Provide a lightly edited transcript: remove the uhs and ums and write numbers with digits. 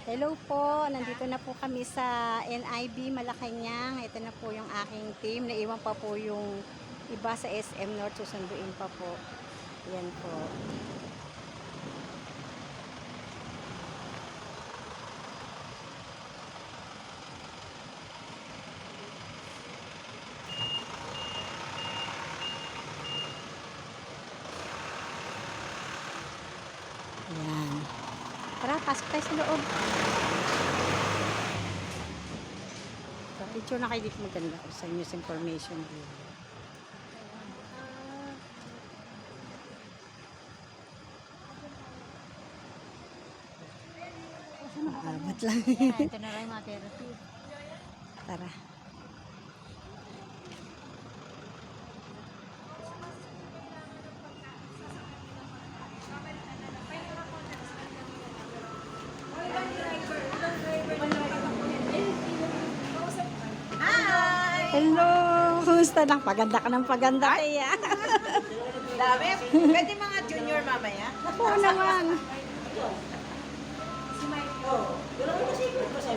Hello po, nandito na po kami sa NIB Malacanang. Ito na po yung aking team. Naiwan pa po yung iba sa SM North. Susunduin pa po. Yan po. Yan. Tara, pasok tayo sa loob. Picture na kayo dito maganda sa news information. Abot lang. Ito na lang yung mga therapy. Tara. Hello! Kumusta lang? Paganda ka ng paganda kaya. Dami. Pwede mga junior mamaya. Oo naman.